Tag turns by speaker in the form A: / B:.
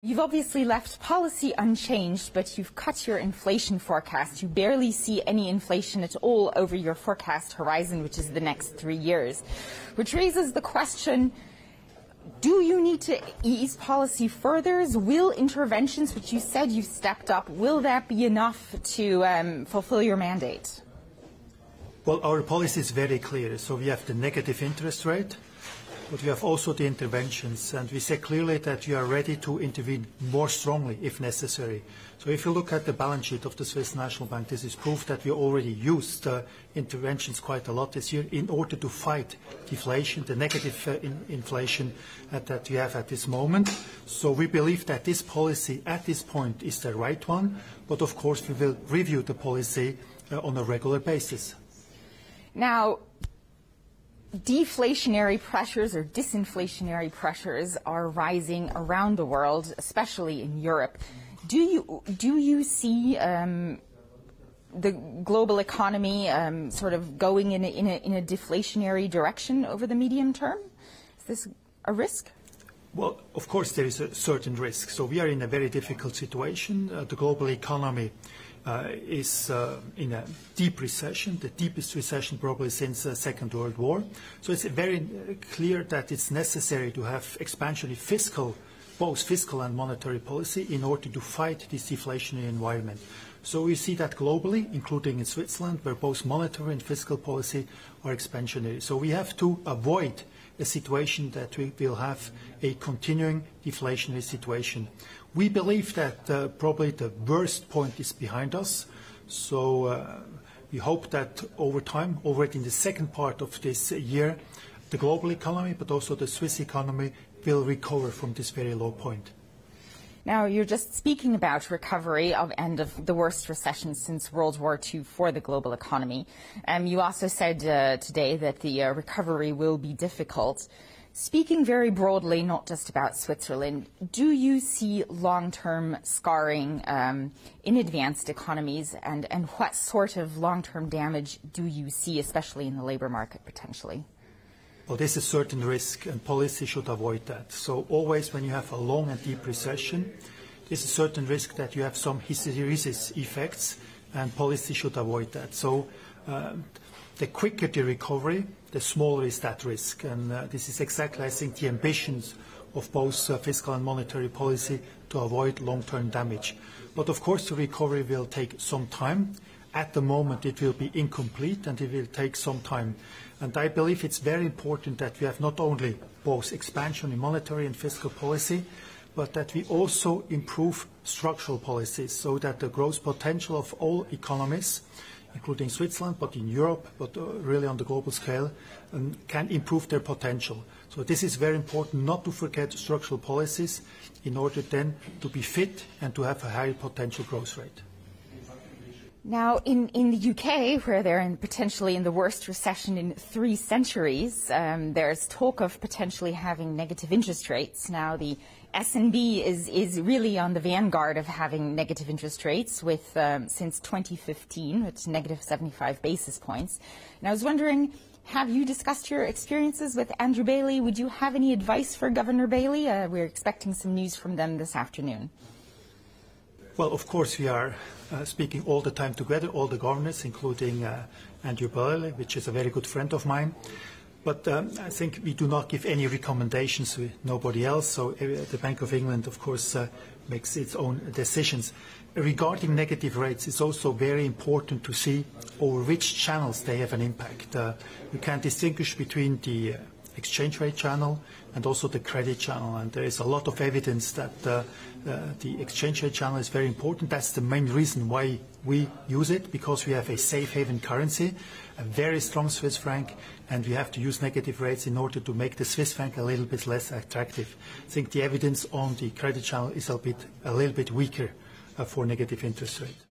A: You've obviously left policy unchanged, but you've cut your inflation forecast. You barely see any inflation at all over your forecast horizon, which is the next 3 years, which raises the question, do you need to ease policy further? Will interventions, which you said you've stepped up, will that be enough to fulfill your mandate?
B: Well, our policy is very clear. So we have the negative interest rate, but we have also the interventions, and we say clearly that we are ready to intervene more strongly if necessary. So if you look at the balance sheet of the Swiss National Bank, this is proof that we already used interventions quite a lot this year in order to fight deflation, the negative inflation that we have at this moment. So we believe that this policy at this point is the right one, but of course we will review the policy on a regular basis.
A: Now, deflationary pressures or disinflationary pressures are rising around the world, especially in Europe. Do you see the global economy sort of going in a deflationary direction over the medium term? Is this a risk?
B: Well, of course there is a certain risk. So we are in a very difficult situation. The global economy is in a deep recession, the deepest recession probably since the Second World War. So it's very clear that it's necessary to have expansionary both fiscal and monetary policy in order to fight this deflationary environment. So we see that globally, including in Switzerland, where both monetary and fiscal policy are expansionary. So we have to avoid a situation that we will have a continuing deflationary situation. We believe that probably the worst point is behind us. So we hope that over time, already in the second part of this year, the global economy, but also the Swiss economy, will recover from this very low point.
A: Now, you're just speaking about recovery and of the worst recession since World War II for the global economy. You also said today that the recovery will be difficult. Speaking very broadly, not just about Switzerland, do you see long-term scarring in advanced economies, and what sort of long-term damage do you see, especially in the labour market, potentially?
B: Well, there's a certain risk, and policy should avoid that. So always when you have a long and deep recession, there's a certain risk that you have some hysteresis effects, and policy should avoid that. So the quicker the recovery, the smaller is that risk. And this is exactly, I think, the ambitions of both fiscal and monetary policy to avoid long-term damage. But of course, the recovery will take some time. At the moment, it will be incomplete, and it will take some time. And I believe it's very important that we have not only both expansion in monetary and fiscal policy, but that we also improve structural policies so that the growth potential of all economies, including Switzerland, but in Europe, but really on the global scale, can improve their potential. So this is very important, not to forget structural policies in order then to be fit and to have a higher potential growth rate.
A: Now, in the UK, where they're potentially in the worst recession in 3 centuries, there's talk of potentially having negative interest rates. Now, the SNB is really on the vanguard of having negative interest rates with since 2015, it's negative 75 basis points. And I was wondering, have you discussed your experiences with Andrew Bailey? Would you have any advice for Governor Bailey? We're expecting some news from them this afternoon.
B: Well, of course, we are speaking all the time together, all the governors, including Andrew Bailey, which is a very good friend of mine. But I think we do not give any recommendations to nobody else. So the Bank of England, of course, makes its own decisions. Regarding negative rates, it's also very important to see over which channels they have an impact. You can distinguish between the exchange rate channel and also the credit channel, and there is a lot of evidence that the exchange rate channel is very important. That's the main reason why we use it, because we have a safe haven currency, a very strong Swiss franc, and we have to use negative rates in order to make the Swiss franc a little bit less attractive. I think the evidence on the credit channel is a little bit weaker for negative interest rate.